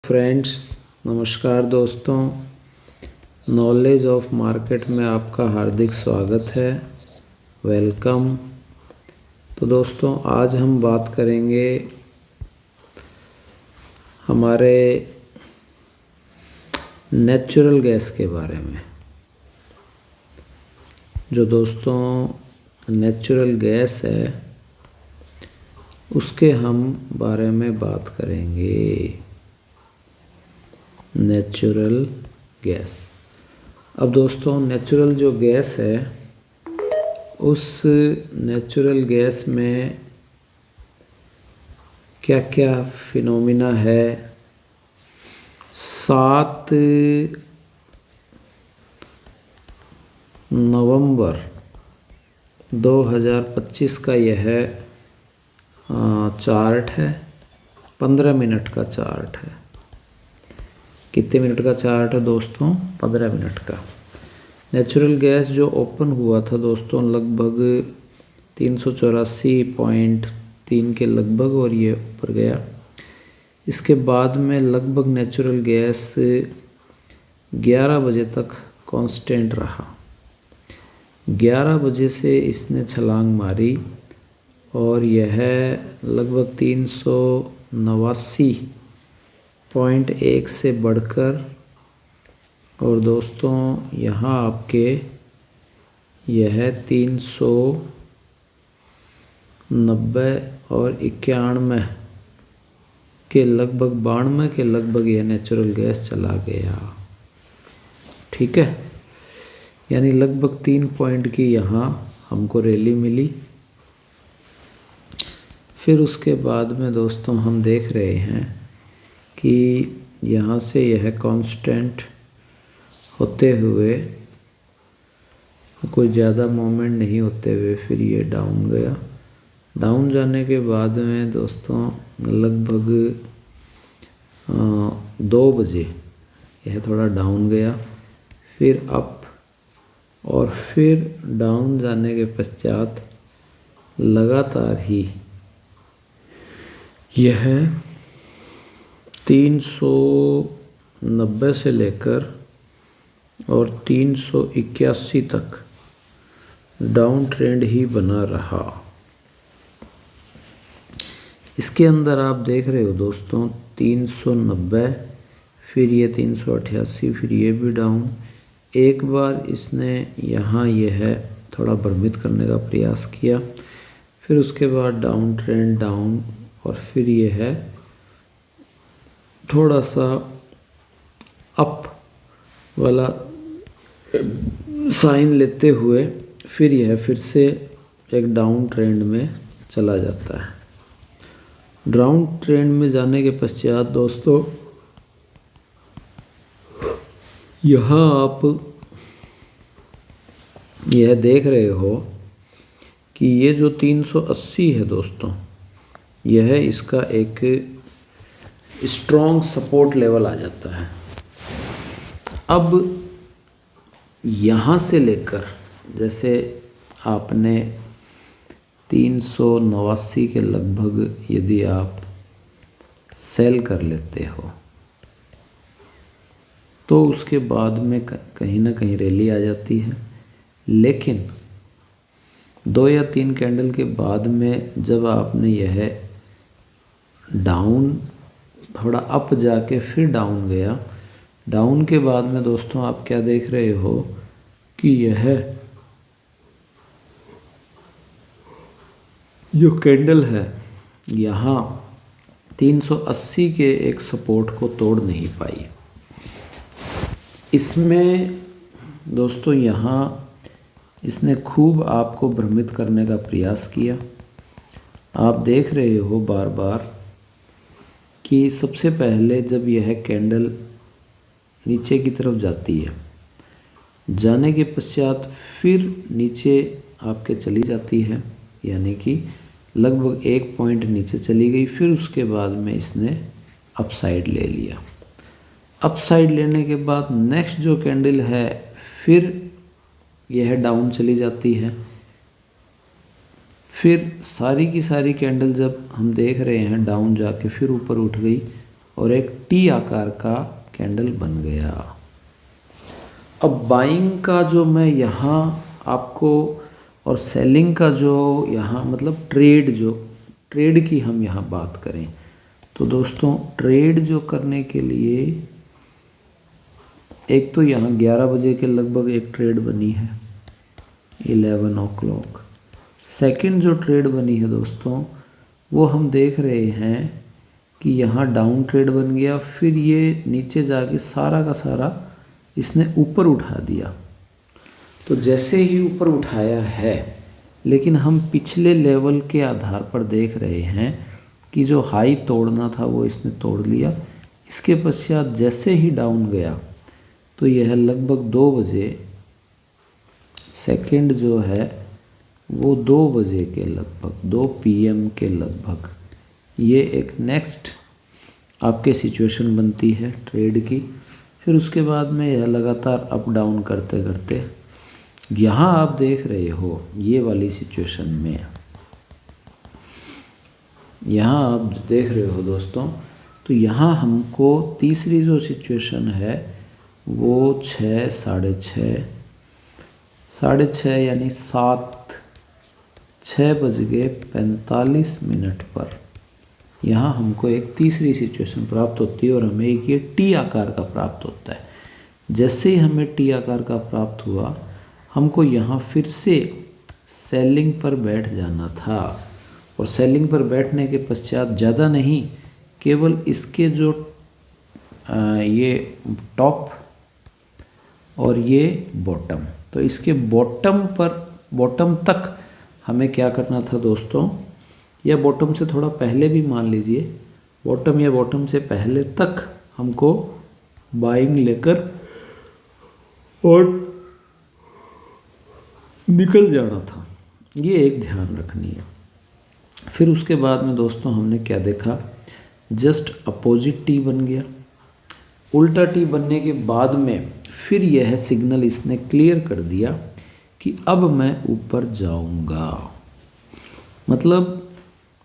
Friends, नमस्कार दोस्तों। Knowledge of market में आपका हार्दिक स्वागत है। वेलकम। तो दोस्तों, आज हम बात करेंगे हमारे नेचुरल गैस के बारे में। जो दोस्तों नेचुरल गैस है उसके हम बारे में बात करेंगे। Natural gas. अब दोस्तों, नेचुरल जो गैस है उस नेचुरल गैस में क्या क्या फिनोमिना है। 7 नवंबर 2025 का यह चार्ट है। 15 मिनट का चार्ट है। कितने मिनट का चार्ट है दोस्तों? 15 मिनट का। नेचुरल गैस जो ओपन हुआ था दोस्तों लगभग 384.3 के लगभग, और ये ऊपर गया। इसके बाद में लगभग नेचुरल गैस 11 बजे तक कांस्टेंट रहा। 11 बजे से इसने छलांग मारी और यह लगभग 389.1 से बढ़कर, और दोस्तों यहाँ आपके यह 390 और 91 के लगभग, 92 के लगभग यह नेचुरल गैस चला गया। ठीक है, यानी लगभग 3 पॉइंट की यहाँ हमको रैली मिली। फिर उसके बाद में दोस्तों हम देख रहे हैं कि यहाँ से यह कांस्टेंट होते हुए, कोई ज़्यादा मूवमेंट नहीं होते हुए फिर ये डाउन गया। डाउन जाने के बाद में दोस्तों लगभग 2 बजे यह थोड़ा डाउन गया, फिर अप, और फिर डाउन जाने के पश्चात लगातार ही यह 390 से लेकर और 381 तक डाउन ट्रेंड ही बना रहा। इसके अंदर आप देख रहे हो दोस्तों 390, फिर ये 388, फिर ये भी डाउन। एक बार इसने यहाँ यह थोड़ा भ्रमित करने का प्रयास किया, फिर उसके बाद डाउन ट्रेंड डाउन, और फिर ये है थोड़ा सा अप वाला साइन लेते हुए फिर यह फिर से एक डाउन ट्रेंड में चला जाता है। डाउन ट्रेंड में जाने के पश्चात दोस्तों यहाँ आप यह देख रहे हो कि ये जो 380 है दोस्तों, यह इसका एक स्ट्रॉन्ग सपोर्ट लेवल आ जाता है। अब यहाँ से लेकर, जैसे आपने 389 के लगभग यदि आप सेल कर लेते हो तो उसके बाद में कहीं ना कहीं रैली आ जाती है। लेकिन 2 या 3 कैंडल के बाद में जब आपने यह डाउन थोड़ा अप जाके फिर डाउन गया, डाउन के बाद में दोस्तों आप क्या देख रहे हो कि यह जो कैंडल है यहाँ 380 के एक सपोर्ट को तोड़ नहीं पाई। इसमें दोस्तों यहाँ इसने खूब आपको भ्रमित करने का प्रयास किया। आप देख रहे हो बार बार कि सबसे पहले जब यह कैंडल नीचे की तरफ जाती है, जाने के पश्चात फिर नीचे आपके चली जाती है, यानी कि लगभग 1 पॉइंट नीचे चली गई। फिर उसके बाद में इसने अपसाइड ले लिया। अपसाइड लेने के बाद नेक्स्ट जो कैंडल है फिर यह डाउन चली जाती है। फिर सारी की सारी कैंडल जब हम देख रहे हैं डाउन जाके फिर ऊपर उठ गई और एक टी आकार का कैंडल बन गया। अब बाइंग का जो मैं यहाँ आपको और सेलिंग का जो यहाँ मतलब ट्रेड की हम यहाँ बात करें तो दोस्तों ट्रेड जो करने के लिए एक तो यहाँ 11 बजे के लगभग एक ट्रेड बनी है 11 o'clock। सेकंड जो ट्रेड बनी है दोस्तों वो हम देख रहे हैं कि यहाँ डाउन ट्रेड बन गया, फिर ये नीचे जाके सारा का सारा इसने ऊपर उठा दिया। तो जैसे ही ऊपर उठाया है, लेकिन हम पिछले लेवल के आधार पर देख रहे हैं कि जो हाई तोड़ना था वो इसने तोड़ लिया। इसके पश्चात जैसे ही डाउन गया तो यह लगभग 2 बजे सेकंड जो है वो 2 बजे के लगभग 2 PM के लगभग ये एक नेक्स्ट आपके सिचुएशन बनती है ट्रेड की। फिर उसके बाद में यह लगातार अप डाउन करते करते यहाँ आप देख रहे हो ये वाली सिचुएशन में, यहाँ आप देख रहे हो दोस्तों, तो यहाँ हमको तीसरी जो सिचुएशन है वो 6, साढ़े छः यानी 6:45 पर यहाँ हमको एक तीसरी सिचुएशन प्राप्त होती है और हमें एक ये टी आकार का प्राप्त होता है। जैसे ही हमें टी आकार का प्राप्त हुआ हमको यहाँ फिर से सेलिंग पर बैठ जाना था और सेलिंग पर बैठने के पश्चात ज़्यादा नहीं, केवल इसके जो ये टॉप और ये बॉटम, तो इसके बॉटम तक हमें क्या करना था दोस्तों, या बॉटम से थोड़ा पहले भी मान लीजिए, बॉटम या बॉटम से पहले तक हमको बाइंग लेकर और निकल जाना था। ये एक ध्यान रखनी है। फिर उसके बाद में दोस्तों हमने क्या देखा, जस्ट अपोजिट टी बन गया। उल्टा टी बनने के बाद में फिर यह सिग्नल इसने क्लियर कर दिया कि अब मैं ऊपर जाऊंगा। मतलब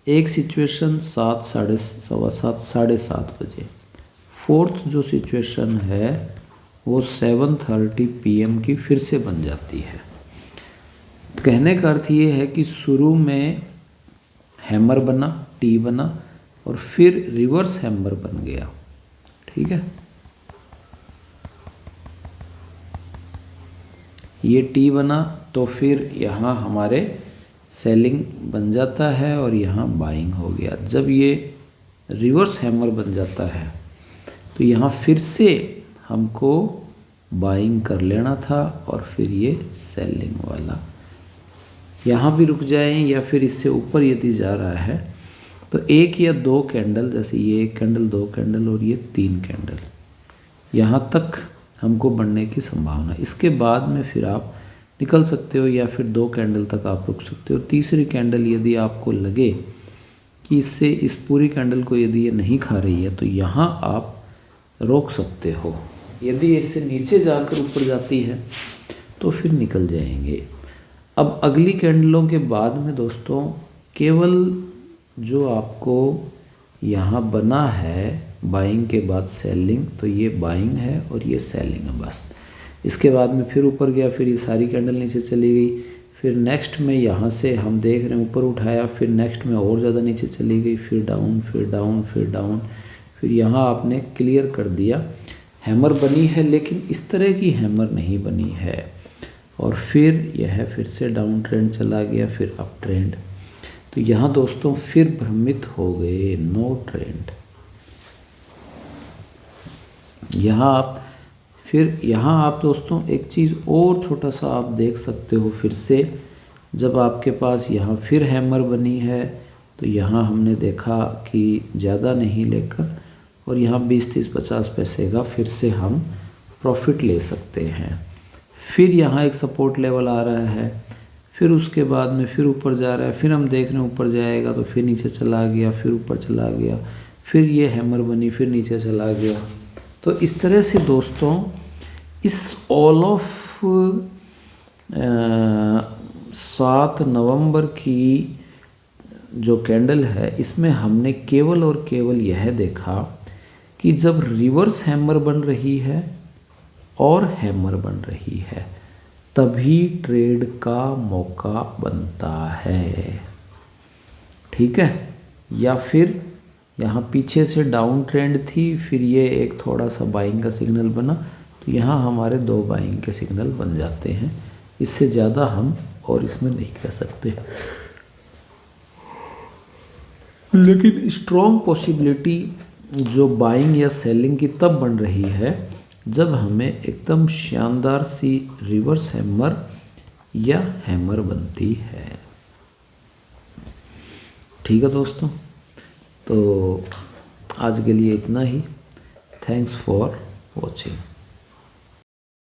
एक सिचुएशन 7, सवा 7, 7:30 बजे। फोर्थ जो सिचुएशन है वो 7:30 PM की फिर से बन जाती है। कहने का अर्थ ये है कि शुरू में हैमर बना, टी बना और फिर रिवर्स हैमर बन गया। ठीक है, ये टी बना तो फिर यहाँ हमारे सेलिंग बन जाता है और यहाँ बाइंग हो गया। जब ये रिवर्स हैमर बन जाता है तो यहाँ फिर से हमको बाइंग कर लेना था और फिर ये सेलिंग वाला यहाँ भी रुक जाएं या फिर इससे ऊपर यदि जा रहा है तो 1 या 2 कैंडल, जैसे ये 1 कैंडल, 2 कैंडल और ये 3 कैंडल, यहाँ तक हमको बढ़ने की संभावना। इसके बाद में फिर आप निकल सकते हो या फिर 2 कैंडल तक आप रुक सकते हो। तीसरी कैंडल यदि आपको लगे कि इससे इस पूरी कैंडल को यदि ये नहीं खा रही है तो यहाँ आप रोक सकते हो। यदि इससे नीचे जाकर ऊपर जाती है तो फिर निकल जाएंगे। अब अगली कैंडलों के बाद में दोस्तों केवल जो आपको यहाँ बना है बाइंग के बाद सेलिंग, तो ये बाइंग है और ये सेलिंग है बस। इसके बाद में फिर ऊपर गया, फिर ये सारी कैंडल नीचे चली गई, फिर नेक्स्ट में यहाँ से हम देख रहे हैं ऊपर उठाया, फिर नेक्स्ट में और ज़्यादा नीचे चली गई, फिर डाउन, फिर डाउन, फिर डाउन, फिर यहाँ आपने क्लियर कर दिया। हैमर बनी है लेकिन इस तरह की हैमर नहीं बनी है और फिर यह फिर से डाउन ट्रेंड चला गया, फिर अप ट्रेंड। तो यहाँ दोस्तों फिर भ्रमित हो गए, नो ट्रेंड। यहाँ आप दोस्तों एक चीज़ और छोटा सा आप देख सकते हो। फिर से जब आपके पास यहाँ फिर हैमर बनी है तो यहाँ हमने देखा कि ज़्यादा नहीं लेकर और यहाँ 20, 30, 50 पैसे का फिर से हम प्रॉफिट ले सकते हैं। फिर यहाँ एक सपोर्ट लेवल आ रहा है, फिर उसके बाद में फिर ऊपर जा रहा है, फिर हम देख रहे हैं ऊपर जाएगा तो फिर नीचे चला गया, फिर ऊपर चला गया, फिर ये हैमर बनी, फिर नीचे चला गया। तो इस तरह से दोस्तों इस ऑल ऑफ 7 नवंबर की जो कैंडल है इसमें हमने केवल और केवल यह देखा कि जब रिवर्स हैमर बन रही है और हैमर बन रही है तभी ट्रेड का मौका बनता है। ठीक है, या फिर यहाँ पीछे से डाउन ट्रेंड थी, फिर ये एक थोड़ा सा बाइंग का सिग्नल बना, तो यहाँ हमारे 2 बाइंग के सिग्नल बन जाते हैं। इससे ज़्यादा हम और इसमें नहीं कह सकते। लेकिन स्ट्रॉन्ग पॉसिबिलिटी जो बाइंग या सेलिंग की तब बन रही है जब हमें एकदम शानदार सी रिवर्स हैमर या हैमर बनती है। ठीक है दोस्तों, तो आज के लिए इतना ही। Thanks for watching.